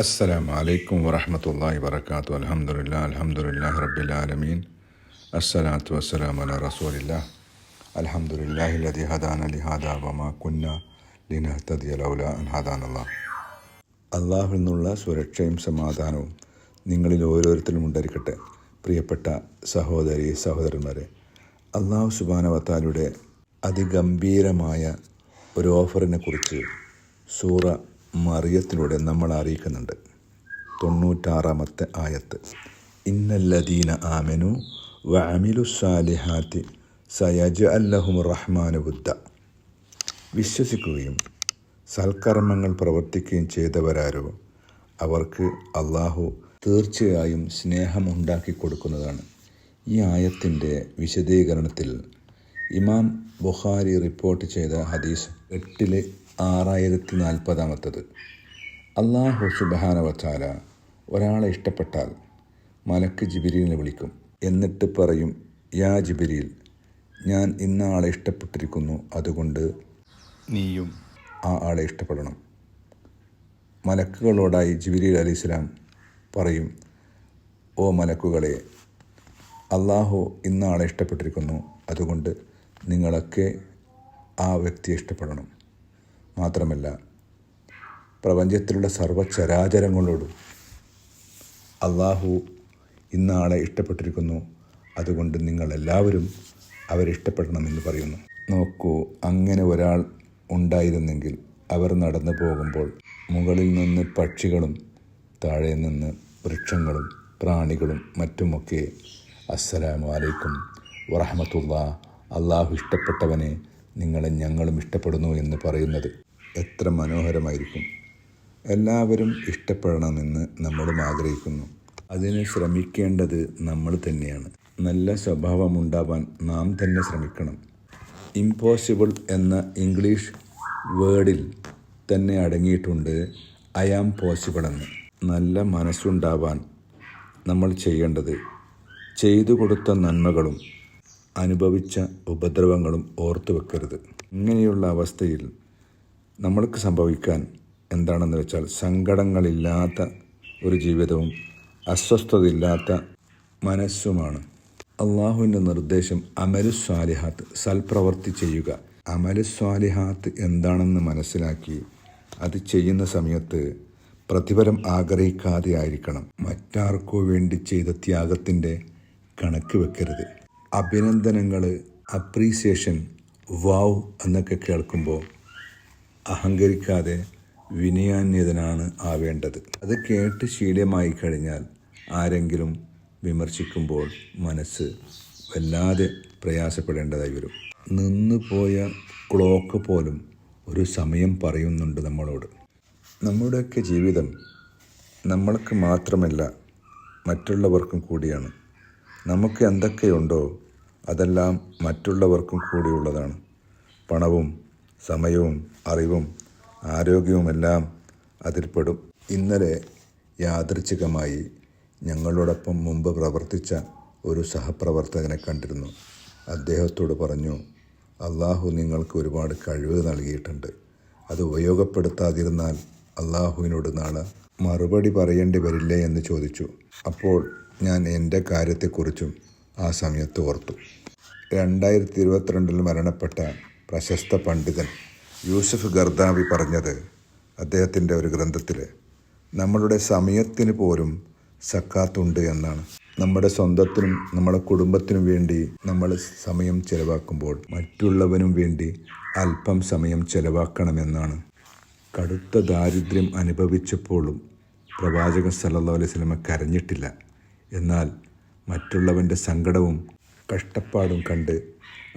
അസ്സലാമു അലൈക്കും വറഹ്മത്തുള്ളാഹി വബറകാതുഹു. അൽഹംദുലില്ലാഹി റബ്ബിൽ ആലമീൻ. അസ്സലാത്തു വസ്സലാമു അലാ റസൂലില്ലാഹ്. അൽഹംദുലില്ലാഹില്ലദീ ഹദാന ലിഹാദാ വമാ കുന്നാ ലിനഹ്തദിയ ലൗലാ അൻ ഹദാനല്ലാഹ്. അല്ലാഹുവിൽ നിന്നുള്ള സുരക്ഷയും സമാധാനവും നിങ്ങളിൽ ഓരോരുത്തരും ഉണ്ടായിരിക്കട്ടെ. പ്രിയപ്പെട്ട സഹോദരി സഹോദരന്മാരെ, അല്ലാഹു സുബ്ഹാനഹു വ തആലയുടെ അതിഗംഭീരമായ ഒരു ഓഫറിനെ കുറിച്ച് സൂറ മറിയത്തിലൂടെ നമ്മൾ അറിയിക്കുന്നുണ്ട്. 96-ാമത്തെ ആയത്ത്, ഇന്നല്ലദീന ആമനു വ അമിലുസ്സാലിഹാത്തി സയജ്അൽ ലഹുമുർ റഹ്മാനു വുദ്ദ. വിശ്വസിക്കുകയും സൽക്കർമ്മങ്ങൾ പ്രവർത്തിക്കുകയും ചെയ്തവരാരോ അവർക്ക് അള്ളാഹു തീർച്ചയായും സ്നേഹമുണ്ടാക്കി കൊടുക്കുന്നതാണ്. ഈ ആയത്തിൻ്റെ വിശദീകരണത്തിൽ ഇമാം ബുഖാരി റിപ്പോർട്ട് ചെയ്ത ഹദീസ് 6040 അല്ലാഹു സുബ്ഹാനഹു വ തആല ഒരാളെ ഇഷ്ടപ്പെട്ടാൽ മലക്ക് ജിബ്രീലിനെ വിളിക്കും. എന്നിട്ട് പറയും, യാ ജിബ്രീൽ, ഞാൻ ഇന്ന ആളെ ഇഷ്ടപ്പെട്ടിരിക്കുന്നു, അതുകൊണ്ട് നീയും ആ ആളെ ഇഷ്ടപ്പെടണം. മലക്കുകളോടായി ജിബ്രീൽ അലൈഹിസ്സലാം പറയും, ഓ മലക്കുകളെ, അല്ലാഹു ഇന്ന ആളെ ഇഷ്ടപ്പെട്ടിരിക്കുന്നു, അതുകൊണ്ട് നിങ്ങളൊക്കെ ആ വ്യക്തിയെ ഇഷ്ടപ്പെടണം. മാത്രമല്ല, പ്രപഞ്ചത്തിലുള്ള സർവ്വചരാചരങ്ങളോടും അള്ളാഹു ഇന്ന ആളെ ഇഷ്ടപ്പെട്ടിരിക്കുന്നു, അതുകൊണ്ട് നിങ്ങളെല്ലാവരും അവരെ ഇഷ്ടപ്പെടണമെന്ന് പറയുന്നു. നോക്കൂ, അങ്ങനെ ഒരാൾ ഉണ്ടായിരുന്നെങ്കിൽ അവർ നടന്നു പോകുമ്പോൾ മുകളിൽ നിന്ന് പക്ഷികളും താഴെ നിന്ന് വൃക്ഷങ്ങളും പ്രാണികളും മറ്റുമൊക്കെ അസ്സലാമു അലൈക്കും വറഹ്മത്തുള്ളാഹ്, അള്ളാഹു ഇഷ്ടപ്പെട്ടവനെ നിങ്ങളെ ഞങ്ങളും ഇഷ്ടപ്പെടുന്നു എന്ന് പറയുന്നത് എത്ര മനോഹരമായിരിക്കും. എല്ലാവരും ഇഷ്ടപ്പെടണമെന്ന് നമ്മളും ആഗ്രഹിക്കുന്നു. അതിന് ശ്രമിക്കേണ്ടത് നമ്മൾ തന്നെയാണ്. നല്ല സ്വഭാവമുണ്ടാവാൻ നാം തന്നെ ശ്രമിക്കണം. ഇമ്പോസിബിൾ എന്ന ഇംഗ്ലീഷ് വേർഡിൽ തന്നെ അടങ്ങിയിട്ടുണ്ട് ഐ ആം പോസിബിൾ എന്ന്. നല്ല മനസ്സുണ്ടാവാൻ നമ്മൾ ചെയ്യേണ്ടത് ചെയ്തു കൊടുത്ത നന്മകളും അനുഭവിച്ച ഉപദ്രവങ്ങളും ഓർത്തു വെക്കരുത്. ഇങ്ങനെയുള്ള അവസ്ഥയിൽ നമ്മൾക്ക് സംഭവിക്കാൻ എന്താണെന്ന് വെച്ചാൽ സങ്കടങ്ങളില്ലാത്ത ഒരു ജീവിതവും അസ്വസ്ഥതയില്ലാത്ത മനസ്സുമാണ്. അള്ളാഹുവിൻ്റെ നിർദ്ദേശം അമലുസ്വാലിഹാത്ത്, സൽപ്രവർത്തി ചെയ്യുക. അമലുസ്വാലിഹാത്ത് എന്താണെന്ന് മനസ്സിലാക്കി അത് ചെയ്യുന്ന സമയത്ത് പ്രതിഫലം ആഗ്രഹിക്കാതെ ആയിരിക്കണം. മറ്റാർക്കോ വേണ്ടി ചെയ്ത ത്യാഗത്തിൻ്റെ കണക്ക് വെക്കരുത്. അഭിനന്ദനങ്ങൾ, അപ്രീസിയേഷൻ, വാവ് എന്നൊക്കെ കേൾക്കുമ്പോൾ അഹങ്കരിക്കാതെ വിനയാന്യതനാണ് ആവേണ്ടത്. അത് കേട്ട് ശീലമായി കഴിഞ്ഞാൽ ആരെങ്കിലും വിമർശിക്കുമ്പോൾ മനസ്സ് വല്ലാതെ പ്രയാസപ്പെടേണ്ടതായി വരും. നിന്നുപോയ ക്ലോക്ക് പോലും ഒരു സമയം പറയുന്നുണ്ട് നമ്മളോട്. നമ്മുടെയൊക്കെ ജീവിതം നമ്മൾക്ക് മാത്രമല്ല, മറ്റുള്ളവർക്കും കൂടിയാണ്. നമുക്ക് എന്തൊക്കെയുണ്ടോ അതെല്ലാം മറ്റുള്ളവർക്കും കൂടിയുള്ളതാണ്. പണവും സമയവും അറിവും ആരോഗ്യവുമെല്ലാം അതിൽപ്പെടും. ഇന്നലെ യാദൃച്ഛികമായി ഞങ്ങളോടൊപ്പം മുമ്പ് പ്രവർത്തിച്ച ഒരു സഹപ്രവർത്തകനെ കണ്ടിരുന്നു. അദ്ദേഹത്തോട് പറഞ്ഞു, അള്ളാഹു നിങ്ങൾക്ക് ഒരുപാട് കഴിവ് നൽകിയിട്ടുണ്ട്. അത് ഉപയോഗപ്പെടുത്താതിരുന്നാൽ അള്ളാഹുവിനോട് നാളെ മറുപടി പറയേണ്ടി വരില്ലേ എന്ന് ചോദിച്ചു. അപ്പോൾ ഞാൻ എൻ്റെ കാര്യത്തെക്കുറിച്ചും ആ സമയത്ത് ഓർത്തു. 2022 മരണപ്പെട്ട പ്രശസ്ത പണ്ഡിതൻ യൂസഫ് ഖർദാവി പറഞ്ഞത് അദ്ദേഹത്തിൻ്റെ ഒരു ഗ്രന്ഥത്തിൽ, നമ്മളുടെ സമയത്തിന് പോലും സക്കാത്തുണ്ട് എന്നാണ്. നമ്മുടെ സ്വന്തത്തിനും നമ്മുടെ കുടുംബത്തിനും വേണ്ടി നമ്മൾ സമയം ചെലവാക്കുമ്പോൾ മറ്റുള്ളവനും വേണ്ടി അല്പം സമയം ചെലവാക്കണമെന്നാണ്. കടുത്ത ദാരിദ്ര്യം അനുഭവിച്ചപ്പോഴും പ്രവാചകൻ സല്ലല്ലാഹു അലൈഹി വസല്ലം കരഞ്ഞിട്ടില്ല. എന്നാൽ മറ്റുള്ളവൻ്റെ സങ്കടവും കഷ്ടപ്പാടും കണ്ട്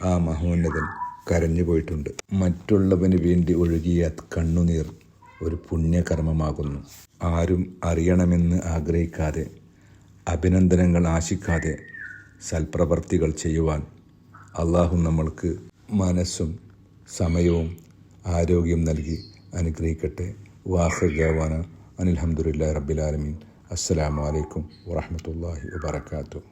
ആ മഹോന്നതൻ കരഞ്ഞു പോയിട്ടുണ്ട്. മറ്റുള്ളവന് വേണ്ടി ഒഴുകിയ കണ്ണുനീർ ഒരു പുണ്യകർമ്മമാകുന്നു. ആരും അറിയണമെന്ന് ആഗ്രഹിക്കാതെ, അഭിനന്ദനങ്ങൾ ആശിക്കാതെ സൽപ്രവർത്തികൾ ചെയ്യുവാൻ അള്ളാഹു നമ്മൾക്ക് മനസ്സും സമയവും ആരോഗ്യം നൽകി അനുഗ്രഹിക്കട്ടെ. വാഖിർ ദഅ്വാനാ അനിൽ ഹംദുലില്ലാഹി റബ്ബിൽ ആലമീൻ. അസ്സലാമു അലൈക്കും വറഹ്മത്തുള്ളാഹി വബറകാതുഹു.